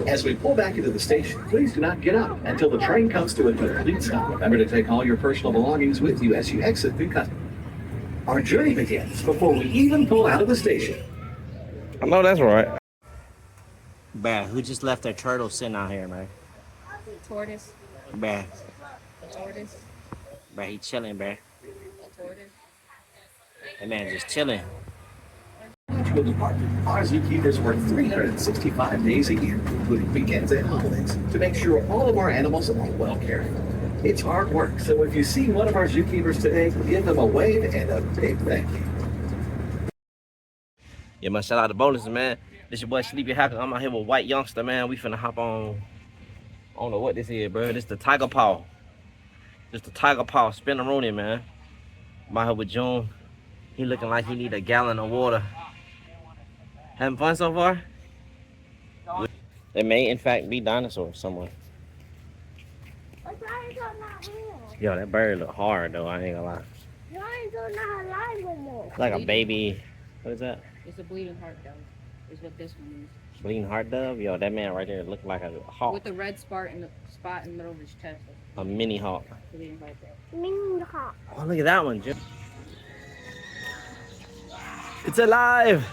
As we pull back into the station, please do not get up until the train comes to a complete stop. Remember to take all your personal belongings with you as you exit through customs. Our journey begins before we even pull out of the station. I know that's right. Bruh, who just left their turtle sitting out here, man? Tortoise. Bruh. Tortoise. Bruh, he chilling, bruh. Tortoise. That man just chilling. Department. Our zookeepers work 365 days a year, including weekends and holidays, to make sure all of our animals are well cared for. It's hard work, so if you see one of our zookeepers today, give them a wave and a big thank you. Yeah, man, shout out to Bonus, man. This your boy Sleepyhacker. I'm out here with White Yungsta, man. We finna hop on. I don't know what this is, bro. This the Tiger PAW. This the Tiger PAW Spinneroonie, man. I'm out here with June. He looking like he need a gallon of water. Having fun so far? There may, in fact, be dinosaurs somewhere. Yo, that bird look hard, though. I ain't gonna lie. Like a baby. What is that? It's a bleeding heart dove. Is what this one is. Bleeding heart dove? Yo, that man right there look like a hawk. With the red spot in the middle of his chest. A mini hawk. Bleeding heart dove. Mini hawk. Oh, look at that one, Jim. It's alive!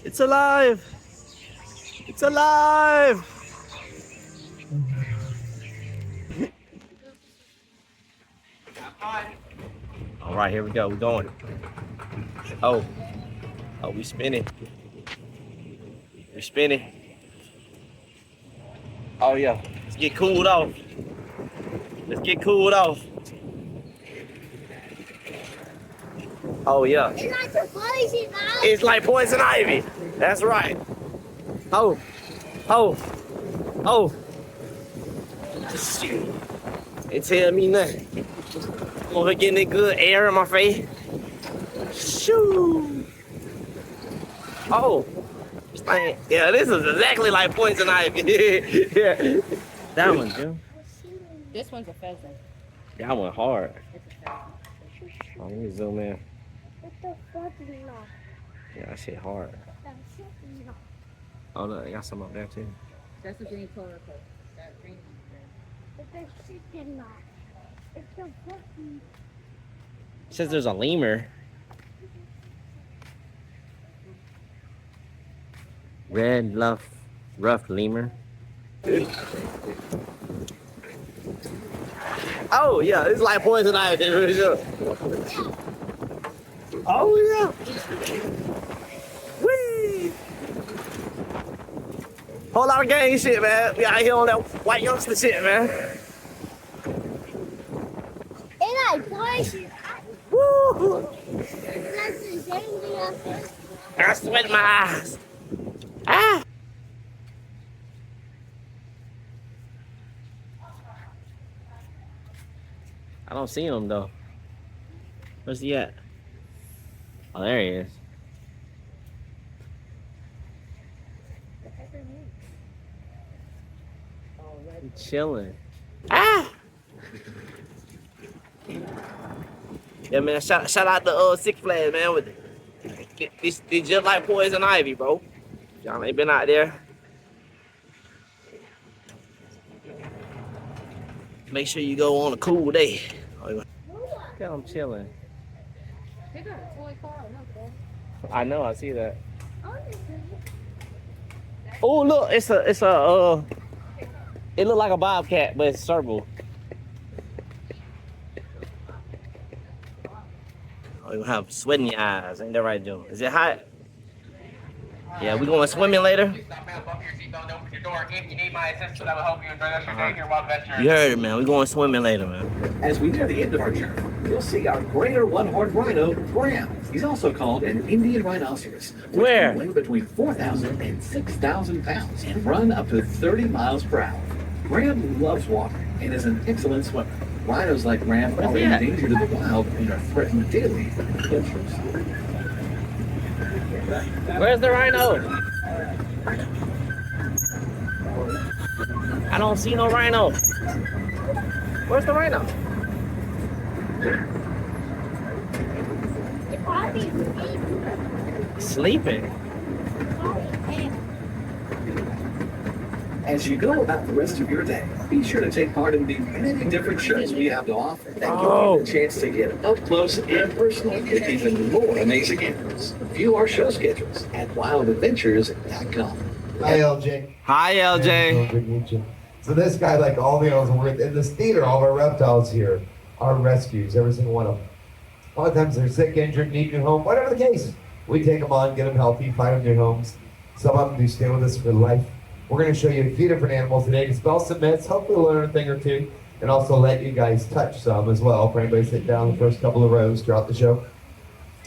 It's alive! It's alive! All right, here we go. We're going. Oh, we spinning. We're spinning. Oh yeah. Let's get cooled off. Let's get cooled off. Oh yeah. It's like poison ivy. That's right. Oh. It tell me nothing. I'm over getting that good air in my face. Shoo. Oh. Yeah, this is exactly like poison ivy. Yeah. That one, Jim. This one's a pheasant. That one hard. It's a pheasant. Oh, let me zoom in. It's a fucking lock. Yeah, that shit hard. Oh look, they got some up there too. That's a green coral coat. That green one. It's a chicken lock. It's a fucking. It says there's a lemur. Red, rough lemur. Oh yeah, it's like poison ivy for sure. Oh yeah. Whee! Whole lot of gang shit, man. We out here on that White Yungsta shit, man. It's like poison. Woo! That's the same thing. I sweat in my eyes. Ah! I don't see him though. Where's he at? Oh, there he is. He's chilling. Ah! Yeah, man. Shout out to Six Flags, man. With this just like poison ivy, bro. Y'all ain't been out there. Make sure you go on a cool day. Look at him chilling. They got a toy car. I know, I see that. Oh look, it look like a bobcat, but it's circle. Oh, you have sweat in your eyes, ain't that right, Joe? Is it hot? Yeah, we going swimming later? You heard it, man. We going swimming later, man. As we near the end of our journey, you'll see our greater one-horned rhino, Graham. He's also called an Indian rhinoceros. Which Where? can weigh between 4,000 and 6,000 pounds and run up to 30 miles per hour. Graham loves water and is an excellent swimmer. Rhinos like Graham are endangered in the wild and are threatened daily by poachers. Where's the rhino? I don't see no rhino. Where's the rhino? Sleeping. As you go about the rest of your day, be sure to take part in the many different shows we have to offer that give you the chance to get up close and personal with even more amazing animals. View our show schedules at wildadventures.com. Hi, LJ. Hi, LJ. Good to meet you. So this guy, like all the animals we're in this theater, all of our reptiles here are rescues, every single one of them. A lot of times they're sick, injured, need a new home, whatever the case. We take them on, get them healthy, find them new homes. Some of them do stay with us for life. We're going to show you a few different animals today, dispel some myths, hopefully learn a thing or two, and also let you guys touch some as well. For anybody sitting down the first couple of rows throughout the show.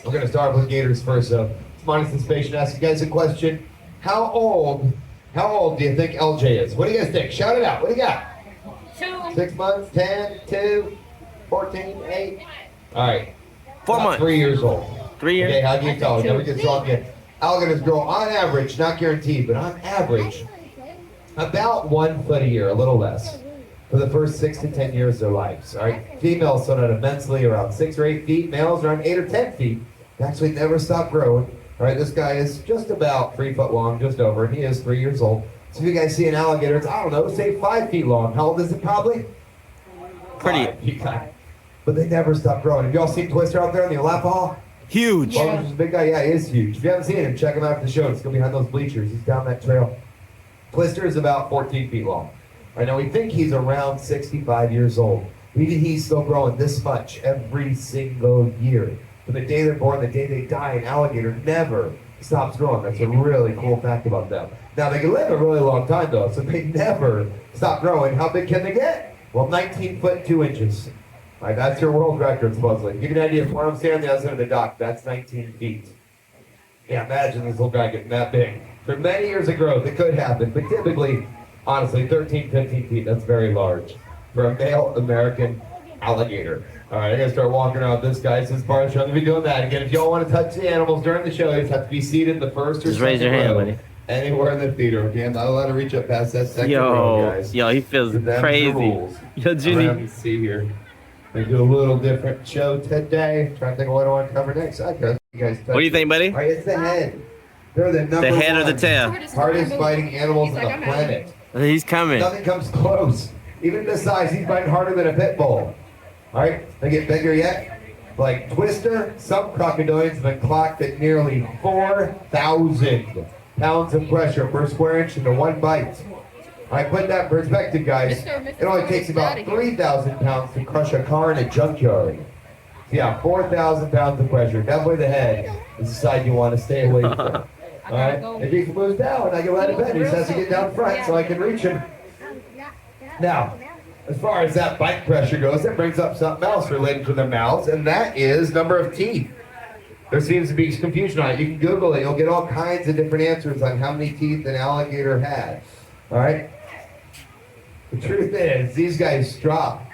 We're going to start with gators first. So, Monty Suspicion ask you guys a question. How old do you think LJ is? What do you guys think? Shout it out. What do you got? 6 months, 10, 2, 14, 8. All right. 4 months. 3 years old. 3 years. Okay, how can you tell? Never gets wrong yet. Alligators grow on average, not guaranteed, but on average, about 1 foot a year, a little less, for the first 6 to 10 years of their lives. All right. Females start out immensely around 6 or 8 feet. Males around 8 or 10 feet. They actually never stop growing. All right, this guy is just about 3 foot long, just over, and he is 3 years old. So if you guys see an alligator, it's, I don't know, say 5 feet long. How old is it probably? Pretty. 5 feet high. But they never stop growing. Have y'all seen Twister out there in the Alapaha? Huge. Oh, this is a big guy. Yeah, he is huge. If you haven't seen him, check him out after the show. It's going to be behind those bleachers. He's down that trail. Twister is about 14 feet long. Right now, we think he's around 65 years old. Even he's still growing this much every single year. From the day they're born, the day they die, an alligator never stops growing. That's a really cool fact about them. Now, they can live a really long time, though, so they never stop growing. How big can they get? Well, 19 foot 2 inches. All right, that's your world record, supposedly. To give you an idea of where I'm standing on the other side of the dock, that's 19 feet. Yeah, imagine this little guy getting that big. For many years of growth, it could happen, but typically, honestly, 13, 15 feet, that's very large for a male American alligator. All right, I'm going to start walking around this guy since part of the show. I'm going to be doing that. Again, if y'all want to touch the animals during the show, you just have to be seated in the first or Just raise your hand, buddy. anywhere in the theater, okay? I'm not allowed to reach up past that second row, guys. Yo, he feels So them's the crazy. rules. Yo, Let Judy. me see here. We do a little different show today. Trying to think of what I want to cover next. Okay, you guys touch What do you think, buddy? All right, it's the head. They're the number The head or the one tail? hardest fighting animals on the planet. He's coming. Nothing comes close. Even this size, he's biting harder than a pit bull. All right, they get bigger yet. Like Twister, some crocodilians have been clocked at nearly 4,000 pounds of pressure per square inch into one bite. I put that in perspective, guys. It only takes about 3,000 pounds to crush a car in a junkyard. So yeah, 4,000 pounds of pressure. Definitely the head is the side you want to stay away from. All right. If he moves down, I can let him in. He just has to get down front so I can reach him. Now, as far as that bite pressure goes, that brings up something else related to their mouths, and that is number of teeth. There seems to be confusion on it. You can Google it. You'll get all kinds of different answers on how many teeth an alligator has. All right. The truth is, these guys drop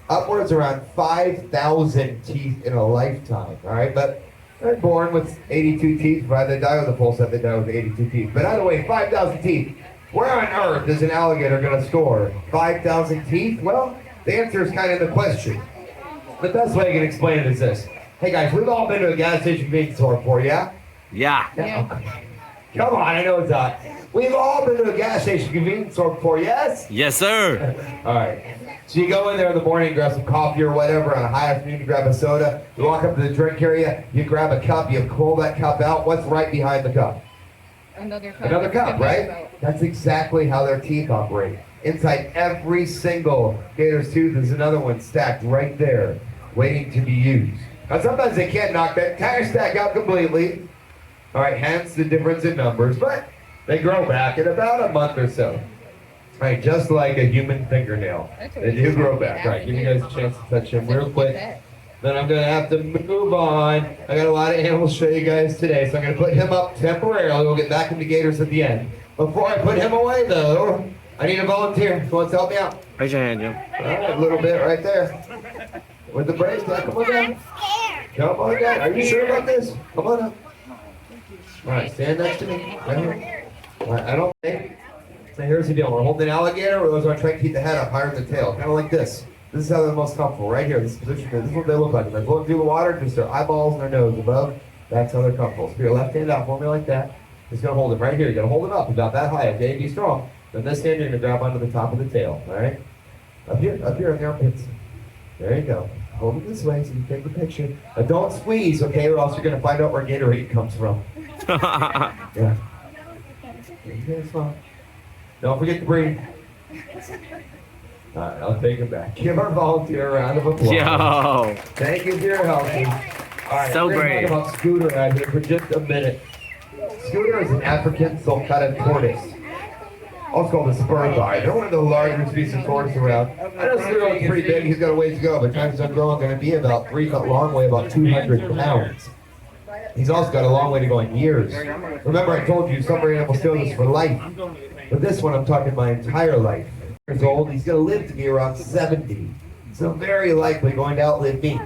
upwards around 5,000 teeth in a lifetime. All right, but they're born with 82 teeth. If they die with a full set, they die with 82 teeth. But either way, 5,000 teeth. Where on earth is an alligator going to store 5,000 teeth? Well, the answer is kind of the question. The best way I can explain it is this. Hey guys, we've all been to a gas station convenience store before, yeah? Yeah. Come on, I know it's hot. We've all been to a gas station convenience store before, yes? Yes, sir. All right. So you go in there in the morning, grab some coffee or whatever. On a high afternoon, you grab a soda. You walk up to the drink area. You grab a cup. You pull that cup out. What's right behind the cup? Another cup. Another cup, right? That's exactly how their teeth operate. Inside every single gator's tooth is another one stacked right there, waiting to be used. Now sometimes they can't knock that entire stack out completely. All right, hence the difference in numbers, but they grow back in about a month or so. All right, just like a human fingernail. They do grow back. All right, give you guys a chance to touch them real quick. Then I'm going to have to move on. I got a lot of animals to show you guys today, so I'm going to put him up temporarily. We'll get back into gators at the end. Before I put him away, though, I need a volunteer. Who wants to help me out? Raise your hand, Jim. All right, a little bit right there. With the brace, come on down. Come on down. Are you sure about this? Come on up. All right, stand next to me. Right here. All right, I don't think. So here's the deal. We're holding an alligator. We're trying to keep the head up higher than the tail. Kind of like this. This is how they're most comfortable. Right here. This position. This is what they look like. If they're going through the water, just their eyeballs and their nose above. That's how they're comfortable. So put your left hand out for me like that. Just going to hold him right here. You're going to hold him up about that high, okay? Be strong. Then this hand, you're gonna grab onto the top of the tail, all right? Up here on the armpits. There you go. Hold it this way so you can take the picture. Now don't squeeze, okay, or else you're gonna find out where Gatorade comes from. Yeah. Okay, smile. Don't forget to breathe. All right, I'll take it back. Give our volunteer a round of applause. Yo. Thank you for your help. All right, So we're gonna great. talk about Scooter right here for just a minute. Scooter is an African sulcata tortoise, also called a spur guy. They're one of the largest species of tortoise around. I know Scooter looks pretty big. He's got a ways to go, but time's done growing. Going to be about 3 foot long, weigh about 200 pounds. He's also got a long way to go in years. Remember, I told you some animals still this for life, but this one I'm talking my entire life. Years old. He's going to live to be around 70, so very likely going to outlive me.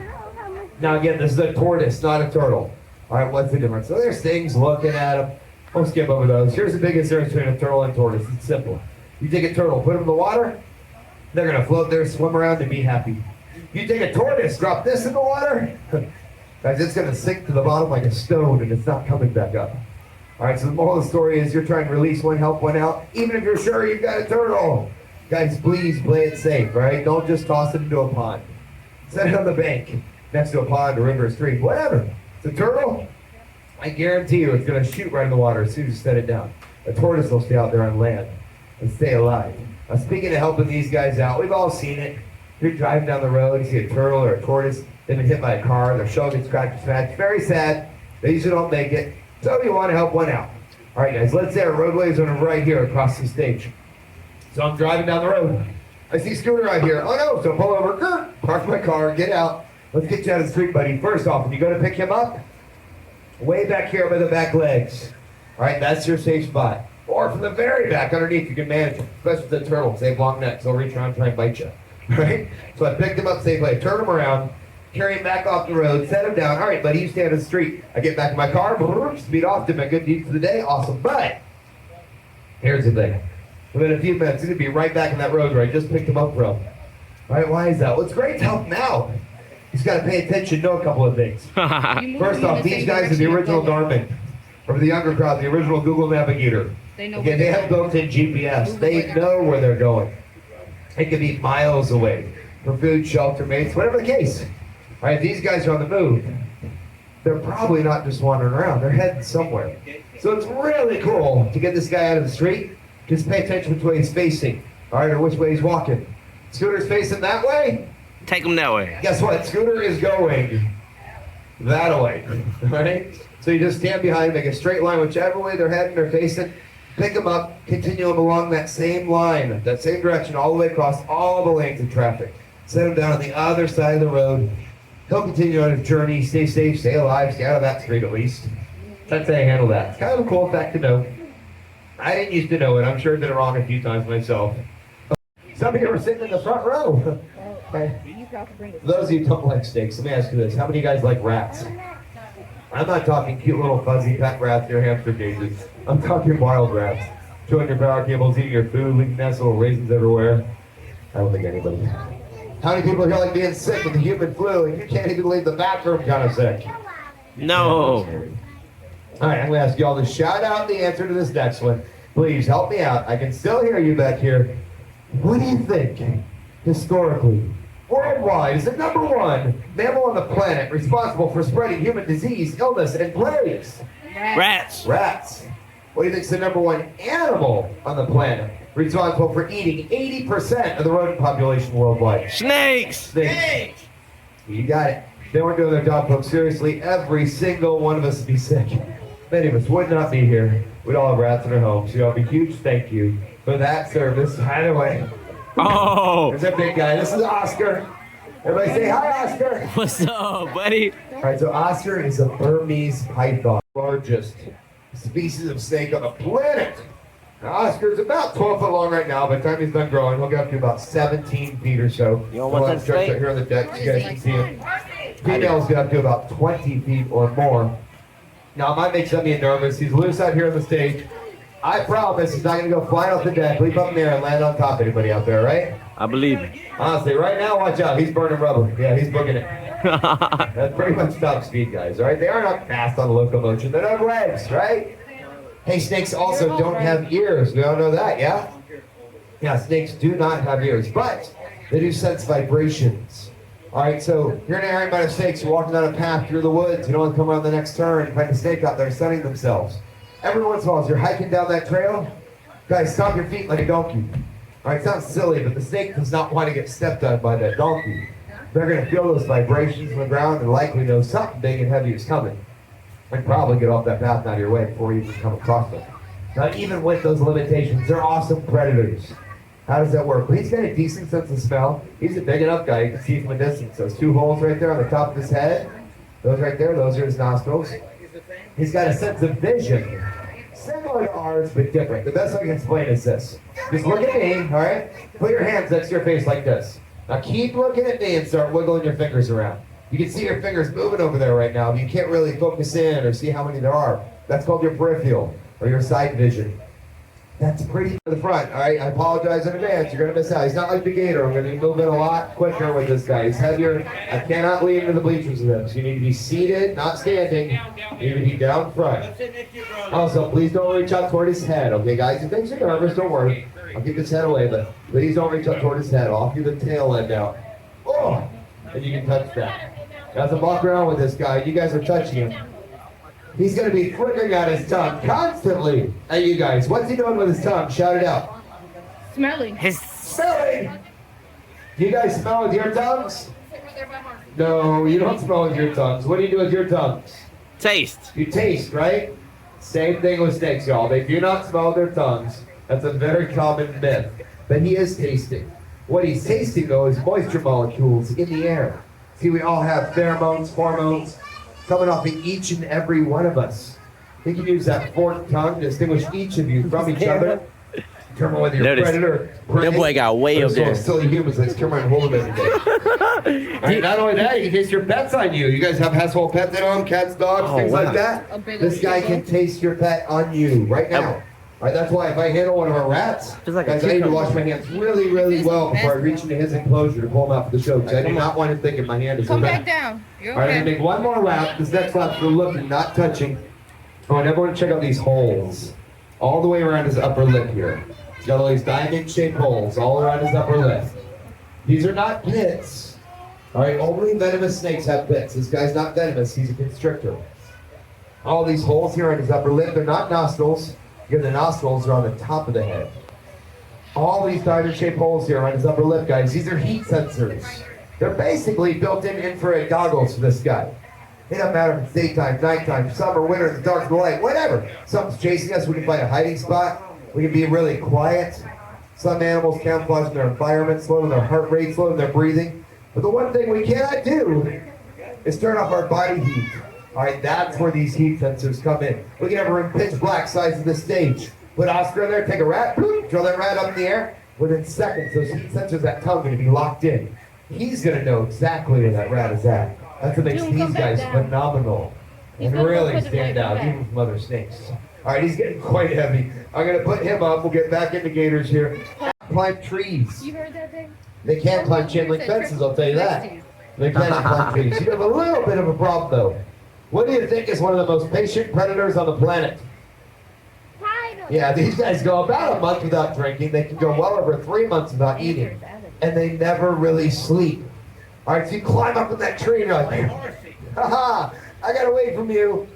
Now again, this is a tortoise, not a turtle. All right, what's the difference? So there's things looking at them. We'll skip over those. Here's the biggest difference between a turtle and a tortoise. It's simple. You take a turtle, put them in the water, they're going to float there, swim around, and be happy. You take a tortoise, drop this in the water, guys, it's going to sink to the bottom like a stone, and it's not coming back up. All right, so the moral of the story is you're trying to release one, help one out, even if you're sure you've got a turtle. Guys, please play it safe, all right? Don't just toss it into a pond. Set it on the bank next to a pond, a river, a stream, whatever. It's a turtle, I guarantee you it's going to shoot right in the water as soon as you set it down. A tortoise will stay out there on land and stay alive. Now, speaking of helping these guys out, we've all seen it. You're driving down the road, you see a turtle or a tortoise, they've been hit by a car, their show gets cracked or smashed. Very sad. They usually don't make it. So you want to help one out. All right, guys, let's say our roadway is on right here across the stage. So I'm driving down the road. I see Scooter right here. Oh no, so pull over, park my car, get out. Let's get you out of the street, buddy. First off, when you go to pick him up, way back here by the back legs. All right, that's your safe spot. Or from the very back underneath, you can manage it, especially the turtles. They have long necks. They'll reach around and try and bite you. All right? So I picked him up safely. I turn him around, carry him back off the road, set him down. All right, buddy, you stay on the street. I get back in my car, speed off, did my good deed for the day. Awesome. But here's the thing. Within a few minutes, he's going to be right back in that road where I just picked him up from. All right, why is that? Well, it's great to help him out. He's got to pay attention, know a couple of things. First off, these guys are the original Garmin. Or for the younger crowd, the original Google Navigator. Again, they have built-in GPS. They know where they're going. They could be miles away for food, shelter, mates, whatever the case. All right, these guys are on the move. They're probably not just wandering around. They're heading somewhere. So it's really cool to get this guy out of the street. Just pay attention which way he's facing. All right, or which way he's walking. Scooter's facing that way. Take him that way. Guess what? Scooter is going that way. All right? So you just stand behind, make a straight line, whichever way they're heading or facing. Pick them up, continue them along that same line, that same direction, all the way across all the lanes of traffic. Set him down on the other side of the road. He'll continue on his journey. Stay safe, stay alive, stay out of that street at least. That's how you handle that. It's kind of a cool fact to know. I didn't used to know it. I'm sure I did it wrong a few times myself. Some of you were sitting in the front row. Okay. For those of you who don't like snakes, let me ask you this. How many of you guys like rats? I'm not talking cute little fuzzy pet rats in your hamster cages. I'm talking wild rats. Chewing your power cables, eating your food, leaving nasty little raisins everywhere. I don't think anybody. How many people here like being sick with the human flu and you can't even leave the bathroom kind of sick? No. All right, I'm going to ask y'all to shout out the answer to this next one. Please help me out. I can still hear you back here. What do you think, historically, worldwide, is the #1 mammal on the planet responsible for spreading human disease, illness, and plagues? Rats. Rats. What do you think is the #1 animal on the planet responsible for eating 80% of the rodent population worldwide? Snakes. Snakes. You got it. If they weren't doing their job, folks, seriously, every single one of us would be sick. Many of us would not be here. We'd all have rats in our homes. So, a huge thank you for that service. By the way, Oh. there's a big guy. This is Oscar. Everybody say hi, Oscar. What's up, buddy? All right, so Oscar is a Burmese python, largest species of snake on the planet. Now, Oscar's about 12 foot long right now. By the time he's done growing, he'll get up to about 17 feet or so. You don't want that Stretch snake? out here on the deck so you guys can see him. Females get up to about 20 feet or more. Now, it might make some of you nervous. He's loose out here on the stage. I promise he's not going to go flying off the deck, leap up in the air, and land on top of anybody out there, right? I believe it. Honestly, right now, watch out. He's burning rubber. Yeah, he's booking it. That's pretty much top speed, guys, all right? They are not fast on locomotion. They don't have legs, right? Hey, snakes also don't have ears. We all know that, yeah? Yeah, snakes do not have ears, but they do sense vibrations. All right, so you're in an area by the snakes, you're walking down a path through the woods, you don't want to come around the next turn and find a snake out there sunning themselves. Every once in a while, as you're hiking down that trail, guys, stomp your feet like a donkey. All right, it sounds silly, but the snake does not want to get stepped on by that donkey. They're going to feel those vibrations on the ground and likely know something big and heavy is coming. And probably get off that path out of your way before you even come across them. Now, even with those limitations, they're awesome predators. How does that work? Well, he's got a decent sense of smell. He's a big enough guy. You can see from a distance. Those 2 holes right there on the top of his head, those right there, those are his nostrils. He's got a sense of vision, similar to ours, but different. The best I can explain is this. Just look at me, all right? Put your hands next to your face like this. Now keep looking at me and start wiggling your fingers around. You can see your fingers moving over there right now, but you can't really focus in or see how many there are. That's called your peripheral, or your side vision. That's pretty to the front, all right? I apologize in advance. You're going to miss out. He's not like the gator. I'm going to be moving a lot quicker with this guy. He's heavier. I cannot lead into the bleachers with him. So you need to be seated, not standing. You need to be down front. Also, please don't reach out toward his head, okay, guys? If things are nervous, don't worry. I'll keep his head away, but please don't reach out toward his head. I'll give the tail end out. Oh! And you can touch that. As I walk around with this guy, you guys are touching him. He's going to be flickering out his tongue constantly at you guys. What's he doing with his tongue? Shout it out. Smelling. Smelling! Do you guys smell with your tongues? No, you don't smell with your tongues. What do you do with your tongues? Taste. You taste, right? Same thing with snakes, y'all. They do not smell with their tongues. That's a very common myth. But he is tasting. What he's tasting, though, is moisture molecules in the air. See, we all have pheromones, hormones, coming off of each and every one of us. He can use that forked tongue to distinguish each of you from each other. Determine whether you're Notice, predator. that boy got way up there. Silly humans, let's come around and hold him every day. Right, not only that, he can taste your pets on you. You guys have household pets at home, cats, dogs, things like that. This guy can taste your pet on you right now. Right, that's why if I handle one of our rats, Like guys, I need to wash my hands really, really well before I reach into his enclosure to pull him out for the show, because I do not want him thinking my hand is Come a back rat. down. You're All right, I'm okay. gonna make one more lap. This next lap's for looking, not touching. I want everyone to check out these holes all the way around his upper lip here. He's got all these diamond-shaped holes all around his upper lip. These are not pits. All right, only venomous snakes have pits. This guy's not venomous. He's a constrictor. All these holes here on his upper lip, they're not nostrils. Because the nostrils are on the top of the head. All these diamond-shaped holes here on his upper lip, guys, these are heat sensors. They're basically built-in infrared goggles for this guy. It doesn't matter if it's daytime, nighttime, summer, winter, the dark, the light, whatever. Something's chasing us, we can find a hiding spot. We can be really quiet. Some animals camouflage in their environment, slowing their heart rate, slowing their breathing. But the one thing we cannot do is turn off our body heat. All right, that's where these heat sensors come in. We can have a room pitch black size of the stage. Put Oscar in there, take a rat, boop, throw that rat up in the air. Within seconds, those heat sensors, that tongue, are going to be locked in. He's going to know exactly where that rat is at. That's what makes these guys phenomenal and really stand out, even from other snakes. All right, he's getting quite heavy. I'm going to put him up. We'll get back into gators here. Climb trees. You heard that thing? They can't climb chain link fences, I'll tell you that. They can't climb trees. You have a little bit of a problem, though. What do you think is one of the most patient predators on the planet? Yeah, these guys go about a month without drinking. They can go well over 3 months without eating. And they never really sleep. All right, so you climb up in that tree and you're like, haha, I got away from you.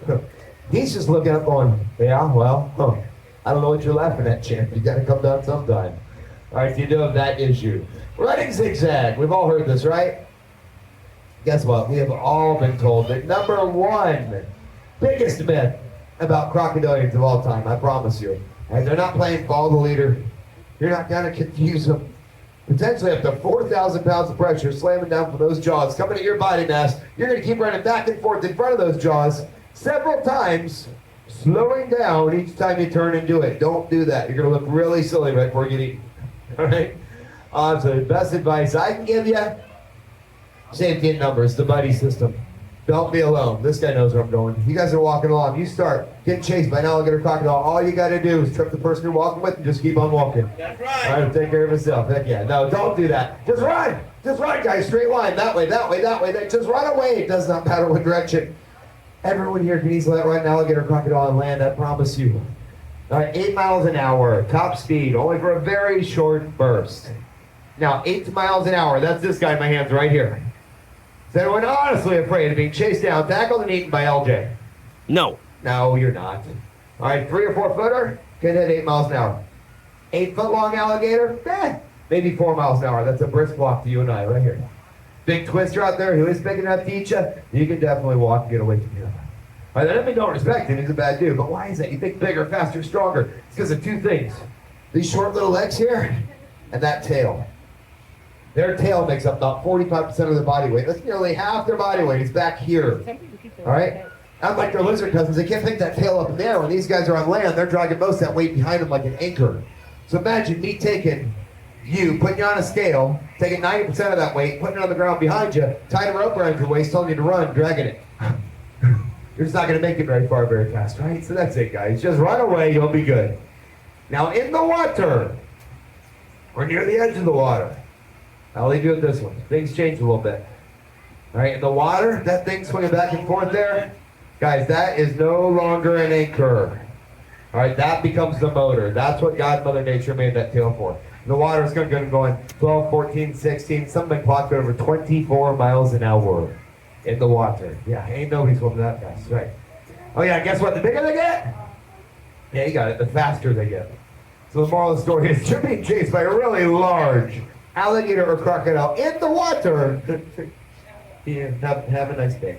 He's just looking up going, yeah, well, I don't know what you're laughing at, champ. You got to come down sometime. All right, so you do have that issue. Running zigzag. We've all heard this, right? Guess what? We have all been told that number one biggest myth about crocodilians of all time, I promise you. And they're not playing follow the leader. You're not going to confuse them. Potentially up to 4,000 pounds of pressure slamming down from those jaws, coming at your body mass. You're going to keep running back and forth in front of those jaws several times, slowing down each time you turn and do it. Don't do that. You're going to look really silly right before you get eaten. All right? So the best advice I can give you, safety in numbers, the buddy system. Don't be alone. This guy knows where I'm going. You guys are walking along. You start getting chased by an alligator crocodile. All you got to do is trip the person you're walking with and just keep on walking. That's right. All right, take care of yourself. Heck yeah. No, don't do that. Just run. Just run, guys. Straight line. That way, that way, that way. Just run away. It does not matter what direction. Everyone here can easily outrun an alligator crocodile and land, I promise you. All right, 8 miles an hour, top speed, only for a very short burst. Now, 8 miles an hour, that's this guy in my hands right here. Is anyone honestly afraid of being chased down, tackled, and eaten by LJ? No. No, you're not. All right, 3 or 4 footer, can hit 8 miles an hour. 8 foot long alligator, maybe 4 miles an hour. That's a brisk walk to you and I right here. Big twister out there who is big enough to eat you, you can definitely walk and get away from him. All right, that doesn't mean don't respect him, he's a bad dude, but why is that? You think bigger, faster, stronger. It's because of 2 things. These short little legs here, and that tail. Their tail makes up about 45% of their body weight. That's nearly half their body weight is back here. All right? Unlike their lizard cousins, they can't take that tail up in the air. When these guys are on land, they're dragging most of that weight behind them like an anchor. So imagine me taking you, putting you on a scale, taking 90% of that weight, putting it on the ground behind you, tying a rope around your waist, telling you to run, dragging it. You're just not going to make it very far very fast, right? So that's it, guys. Just run away, you'll be good. Now in the water, or near the edge of the water, I'll leave you with this one. Things change a little bit. All right, in the water, that thing swinging back and forth there, guys, that is no longer an anchor. All right, that becomes the motor. That's what God, Mother Nature made that tail for. In the water, it's going to go going 12, 14, 16, some been clocked over 24 miles an hour in the water. Yeah, ain't nobody swimming that fast, right? Oh yeah, guess what? The bigger they get, yeah, you got it, the faster they get. So the moral of the story is you're being chased by a really large alligator or crocodile in the water. Yeah, have a nice day.